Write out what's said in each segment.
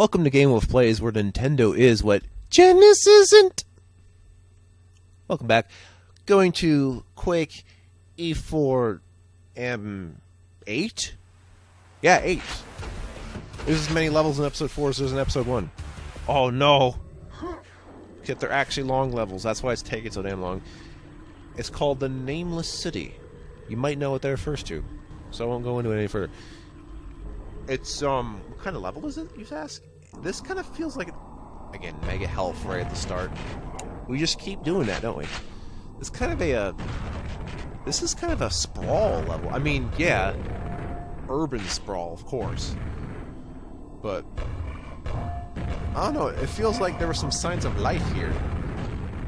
Welcome to Game Wolf Plays, where Nintendo is what Genesis isn't. Welcome back. Going to Quake E4 M8? Yeah, 8. There's as many levels in episode 4 as there's in episode 1. Oh no! Except they're actually long levels, that's why it's taking so damn long. It's called the Nameless City. You might know what that refers to, so I won't go into it any further. It's, what kind of level is it, you ask? This kind of feels like, again, mega health right at the start. We just keep doing that, don't we? It's kind of a, this is kind of a sprawl level. I mean, yeah, urban sprawl, of course. But, I don't know, it feels like there were some signs of life here.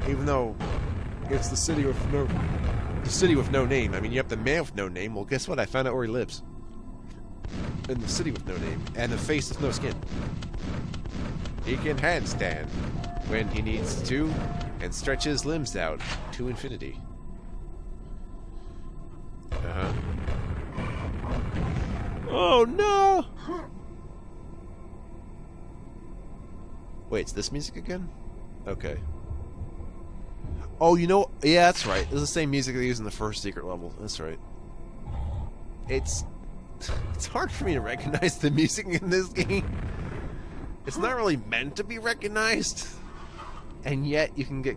Even though it's the city with no name. I mean, you have the man with no name. Well, guess what? I found out where he lives. In the city with no name. And a face with no skin. He can handstand when he needs to and stretch his limbs out to infinity. Uh-huh. Oh no! Wait, it's this music again? Okay. Oh, you know, yeah, that's right. It's the same music they used in the first secret level. That's right. It's hard for me to recognize the music in this game. It's not really meant to be recognized, and yet you can get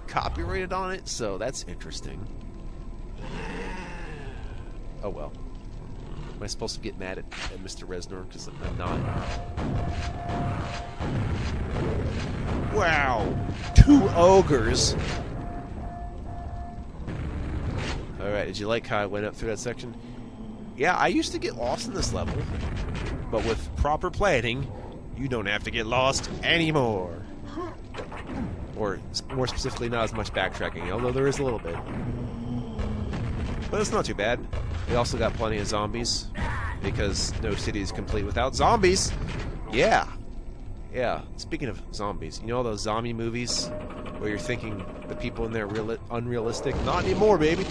copyrighted on it, so that's interesting. Oh well. Am I supposed to get mad at Mr. Reznor? Because I'm not. Wow! 2 ogres! Alright, did you like how I went up through that section? Yeah, I used to get lost in this level, but with proper planning, you don't have to get lost anymore. Or, more specifically, not as much backtracking, although there is a little bit. But it's not too bad. We also got plenty of zombies, because no city is complete without zombies! Yeah! Yeah, speaking of zombies, you know all those zombie movies where you're thinking the people in there are unrealistic? Not anymore, baby!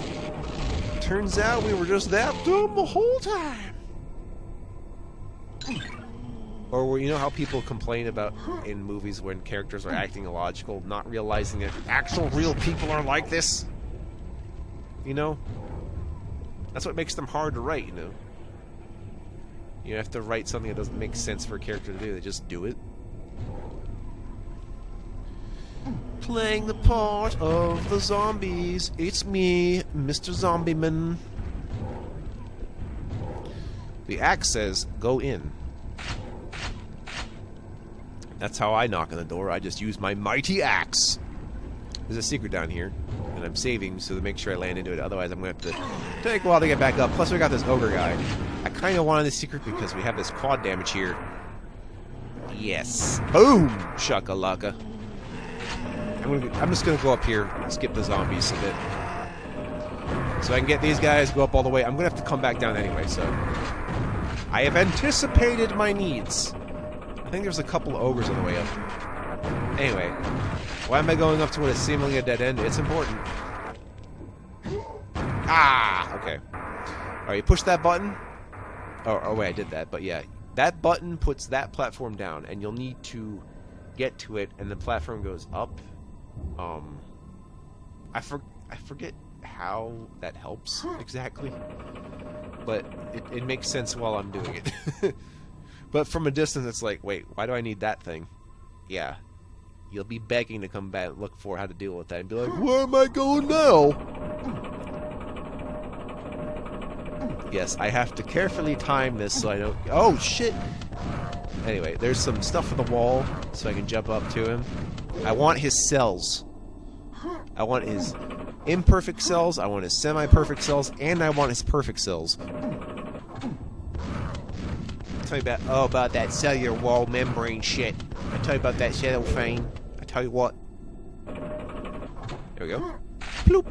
Turns out we were just that dumb the whole time! Or you know how people complain about in movies when characters are acting illogical, not realizing that actual real people are like this? You know? That's what makes them hard to write, you know? You have to write something that doesn't make sense for a character to do, they just do it. Playing the part of the zombies, it's me, Mr. Zombieman. The axe says, go in. That's how I knock on the door. I just use my mighty axe. There's a secret down here, and I'm saving so to make sure I land into it. Otherwise, I'm going to have to take a while to get back up. Plus, we got this ogre guy. I kind of wanted this secret because we have this quad damage here. Yes. Boom! Shakalaka. I'm just going to go up here and skip the zombies a bit. So I can get these guys, go up all the way. I'm going to have to come back down anyway, so... I have anticipated my needs. I think there's a couple of ogres on the way up. Anyway, why am I going up to what is seemingly a dead end? It's important. Ah! Okay. Alright, you push that button. Oh, wait, I did that, but yeah. That button puts that platform down, and you'll need to get to it, and the platform goes up. I forget how that helps exactly, but it makes sense while I'm doing it. But from a distance, it's like, wait, why do I need that thing? Yeah. You'll be begging to come back and look for how to deal with that and be like, where am I going now? Yes, I have to carefully time this so I don't... Oh, shit! Anyway, there's some stuff on the wall so I can jump up to him. I want his cells. I want his imperfect cells, I want his semi-perfect cells, and I want his perfect cells. Tell you about that cellular wall membrane shit. I tell you about that cellophane. I tell you what. There we go. Bloop.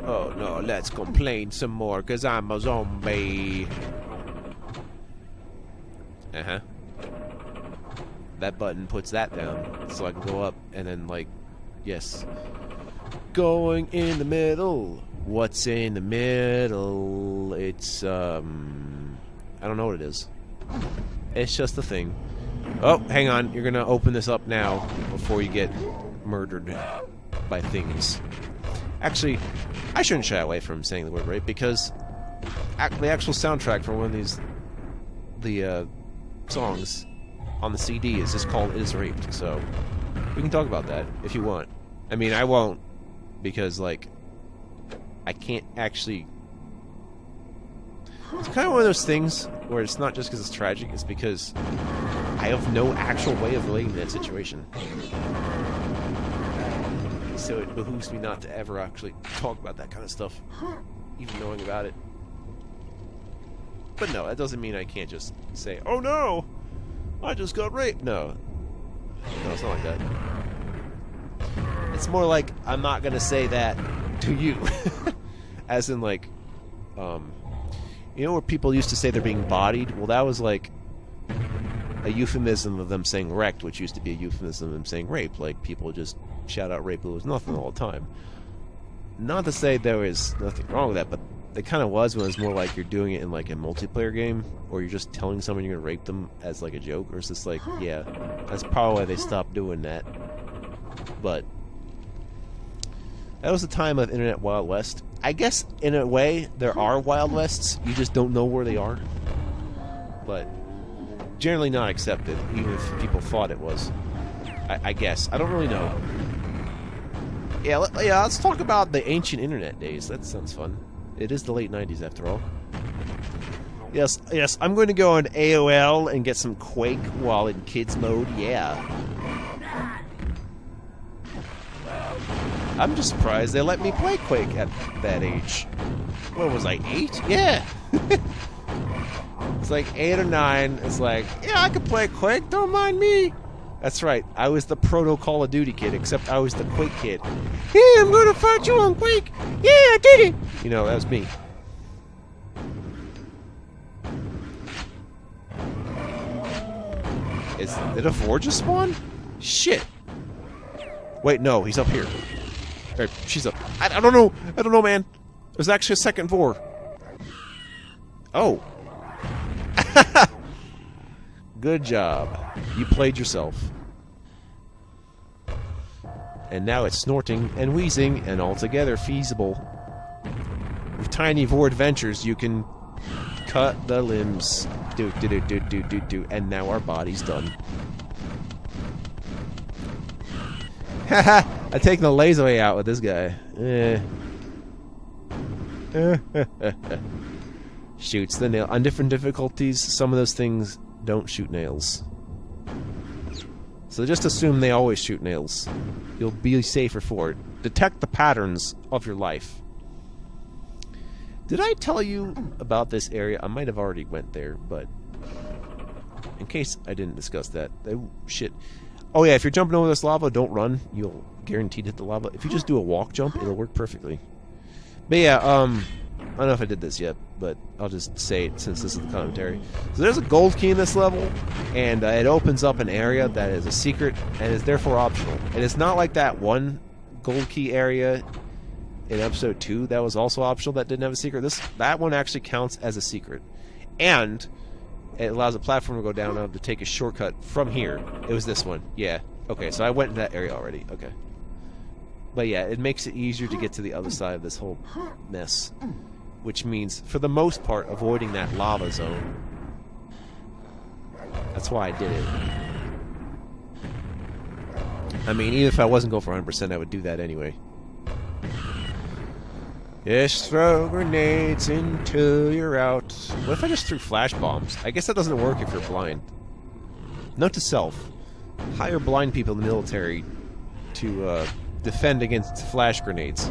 Oh no, let's complain some more, cause I'm a zombie. Uh-huh. That button puts that down, so I can go up and then, like, yes. Going in the middle. What's in the middle? It's, I don't know what it is. It's just a thing. Oh, hang on. You're gonna open this up now before you get murdered by things. Actually, I shouldn't shy away from saying the word rape because the actual soundtrack for one of these songs on the CD is just called "It Is Raped." So we can talk about that if you want. I mean, I won't because like I can't actually. It's kind of one of those things where it's not just because it's tragic; it's because I have no actual way of relating to that situation. So it behooves me not to ever actually talk about that kind of stuff, even knowing about it. But no, that doesn't mean I can't just say, "Oh no, I just got raped." No, it's not like that. It's more like I'm not gonna say that to you, as in like, you know, where people used to say they're being bodied. Well, that was like a euphemism of them saying wrecked, which used to be a euphemism of them saying rape. Like people just shout out rape, it was nothing all the time. Not to say there was nothing wrong with that, but it kind of was when it was more like you're doing it in like a multiplayer game, or you're just telling someone you're gonna rape them as like a joke, or it's just like, yeah, that's probably why they stopped doing that. But that was the time of Internet Wild West. I guess in a way there are Wild Wests, you just don't know where they are. But generally not accepted, even if people thought it was. I guess. I don't really know. Yeah, let's talk about the ancient internet days. That sounds fun. It is the late 90s after all. Yes, I'm going to go on AOL and get some Quake while in kids mode. Yeah. I'm just surprised they let me play Quake at that age. What was I, 8? Yeah. It's like 8 or 9. It's like, yeah, I could play Quake. Don't mind me. That's right. I was the proto Call of Duty kid, except I was the Quake kid. Yeah, I'm going to fight you on Quake. Yeah, I did it. You know, that was me. Did a Forge spawn? Shit. Wait, no, he's up here. Or, she's up. I don't know. I don't know, man. There's actually a second Vor. Oh. Good job. You played yourself. And now it's snorting and wheezing and altogether feasible. With tiny Vor adventures, you can cut the limbs. Do. And now our body's done. Haha! I take the laser way out with this guy. Shoots the nail. On different difficulties, some of those things don't shoot nails. So just assume they always shoot nails. You'll be safer for it. Detect the patterns of your life. Did I tell you about this area? I might have already went there, but in case I didn't discuss that. Oh, shit. Oh yeah, if you're jumping over this lava, don't run. You'll guaranteed hit the lava. If you just do a walk jump, it'll work perfectly. But yeah, I don't know if I did this yet, but I'll just say it since this is the commentary. So there's a gold key in this level, and it opens up an area that is a secret and is therefore optional. And it's not like that one gold key area in episode 2 that was also optional that didn't have a secret. That one actually counts as a secret. And it allows a platform to go down to take a shortcut from here. It was this one. Yeah. Okay, so I went in that area already. Okay. But yeah, it makes it easier to get to the other side of this whole mess. Which means, for the most part, avoiding that lava zone. That's why I did it. I mean, even if I wasn't going for 100%, I would do that anyway. Just throw grenades until you're out. What if I just threw flash bombs? I guess that doesn't work if you're blind. Note to self. Hire blind people in the military to defend against flash grenades.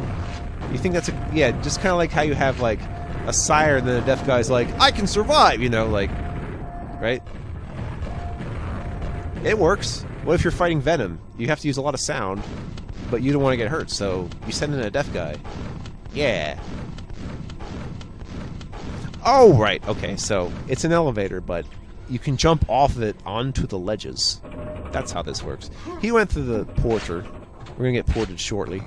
You think that's a... Yeah, just kind of like how you have, like, a siren and then a deaf guy's like, I can survive, you know, like... Right? It works. What if you're fighting Venom? You have to use a lot of sound, but you don't want to get hurt, so you send in a deaf guy. Yeah. Oh, right. Okay, so it's an elevator, but you can jump off of it onto the ledges. That's how this works. He went through the porter. We're going to get ported shortly.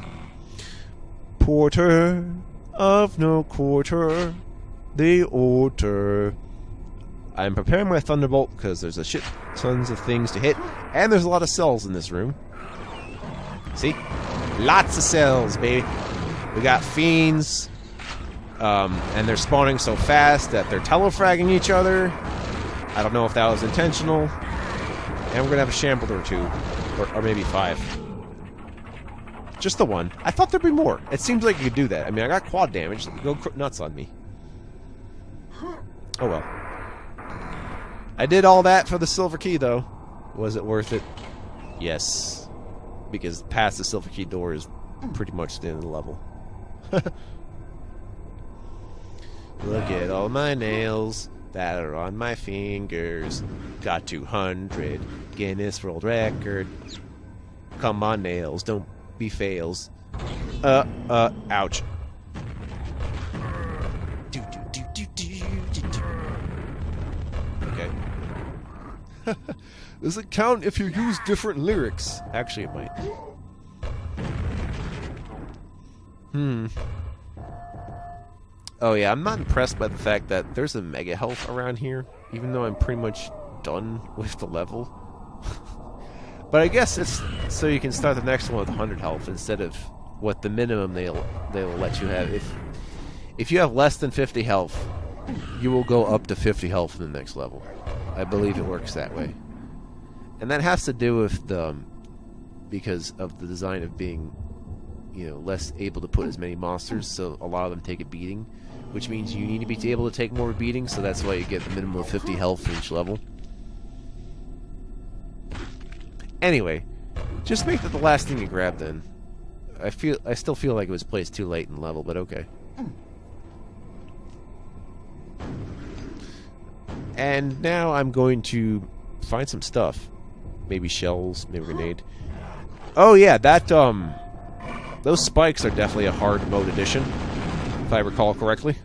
Porter of no quarter, the order. I'm preparing my Thunderbolt because there's a shit tons of things to hit, and there's a lot of cells in this room. See? Lots of cells, baby. We got fiends, and they're spawning so fast that they're telefragging each other. I don't know if that was intentional. And we're gonna have a Shambler or two, or maybe 5. Just the one. I thought there'd be more. It seems like you could do that. I mean, I got quad damage. Go nuts on me. Oh well. I did all that for the silver key, though. Was it worth it? Yes. Because past the silver key door is pretty much the end of the level. Look at all my nails that are on my fingers. Got 200. Guinness World Record. Come on, nails. Don't be fails. Ouch. Okay. Does it count if you use different lyrics? Actually, it might. Oh yeah, I'm not impressed by the fact that there's a mega health around here, even though I'm pretty much done with the level. But I guess it's so you can start the next one with 100 health instead of what the minimum they'll let you have. If you have less than 50 health, you will go up to 50 health in the next level. I believe it works that way. And that has to do with because of the design of being, less able to put as many monsters, so a lot of them take a beating, which means you need to be able to take more beatings, so that's why you get the minimum of 50 health for each level. Anyway, just make that the last thing you grab then. I still feel like it was placed too late in the level, but okay. And now I'm going to find some stuff. Maybe shells, maybe a grenade. Oh yeah, those spikes are definitely a hard mode addition, if I recall correctly.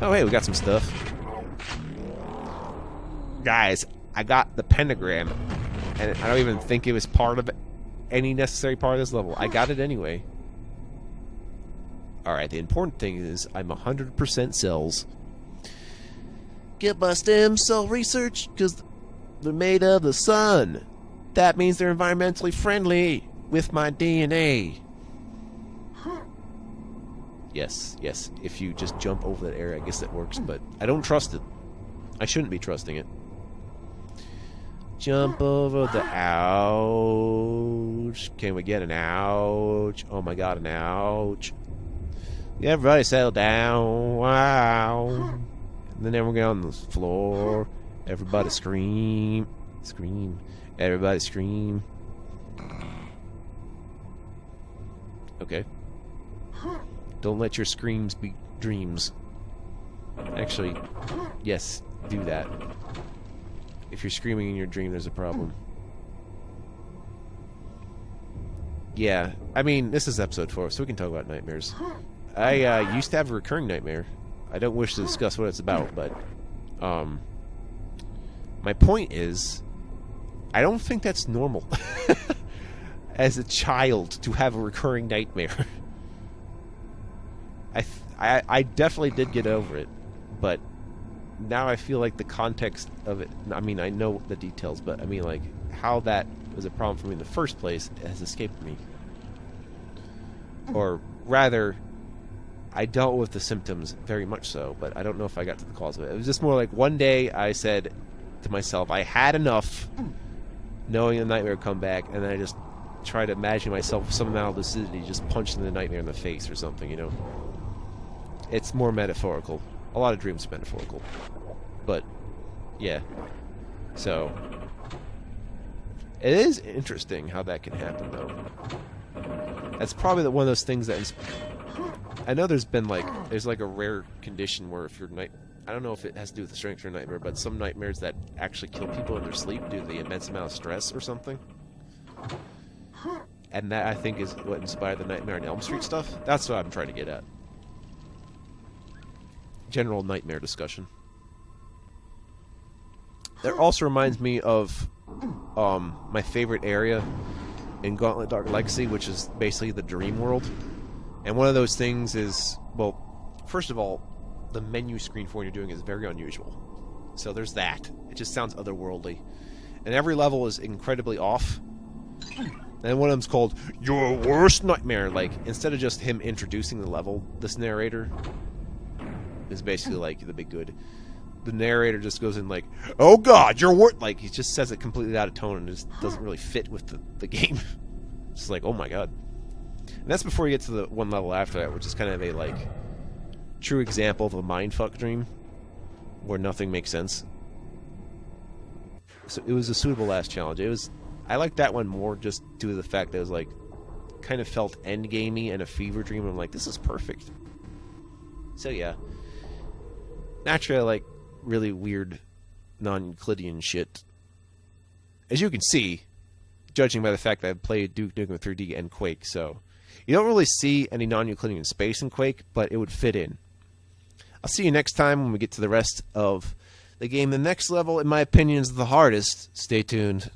Oh hey, we got some stuff. Guys, I got the pentagram, and I don't even think it was part of any necessary part of this level. I got it anyway. Alright, the important thing is I'm 100% cells. Get my stem cell research, because they're made of the sun. That means they're environmentally friendly with my DNA. Yes, if you just jump over that area, I guess that works, but I don't trust it. I shouldn't be trusting it. Jump over the ouch. Can we get an ouch? Oh my god, an ouch. Everybody settle down. Wow. And then we're going on the floor. Everybody scream. Scream. Everybody scream. Okay. Don't let your screams be dreams. Actually, yes, do that. If you're screaming in your dream, there's a problem. Yeah, I mean, this is episode 4, so we can talk about nightmares. I used to have a recurring nightmare. I don't wish to discuss what it's about, but my point is, I don't think that's normal as a child to have a recurring nightmare. I definitely did get over it, but now I feel like the context of it, I mean, I know the details, but I mean, like, how that was a problem for me in the first place has escaped me. Or rather, I dealt with the symptoms very much so, but I don't know if I got to the cause of it. It was just more like one day I said to myself, I had enough knowing the nightmare would come back, and then I just tried to imagine myself with some amount of lucidity just punching the nightmare in the face or something, It's more metaphorical. A lot of dreams are metaphorical. But, yeah. So, it is interesting how that can happen, though. That's probably one of those things that... I know there's like a rare condition where if you're I don't know if it has to do with the strength of your nightmare, but some nightmares that actually kill people in their sleep due to the immense amount of stress or something. And that, I think, is what inspired the Nightmare on Elm Street stuff. That's what I'm trying to get at. General nightmare discussion. That also reminds me of my favorite area in Gauntlet Dark Legacy, which is basically the dream world. And one of those things is, well, first of all, the menu screen for what you're doing is very unusual. So there's that. It just sounds otherworldly. And every level is incredibly off. And one of them's called Your Worst Nightmare. Like, instead of just him introducing the level, this narrator is basically like the big good. The narrator just goes in like, oh god, your worst... Like, he just says it completely out of tone and just doesn't really fit with the game. It's like, oh my god. And that's before you get to the one level after that, which is kind of a, like, true example of a mindfuck dream where nothing makes sense. So it was a suitable last challenge. It was... I liked that one more just due to the fact that it was, like, kind of felt endgamey and a fever dream. I'm like, this is perfect. So, yeah. Naturally, I like really weird non-Euclidean shit. As you can see, judging by the fact that I've played Duke Nukem 3D and Quake, so... You don't really see any non-Euclidean space in Quake, but it would fit in. I'll see you next time when we get to the rest of the game. The next level, in my opinion, is the hardest. Stay tuned.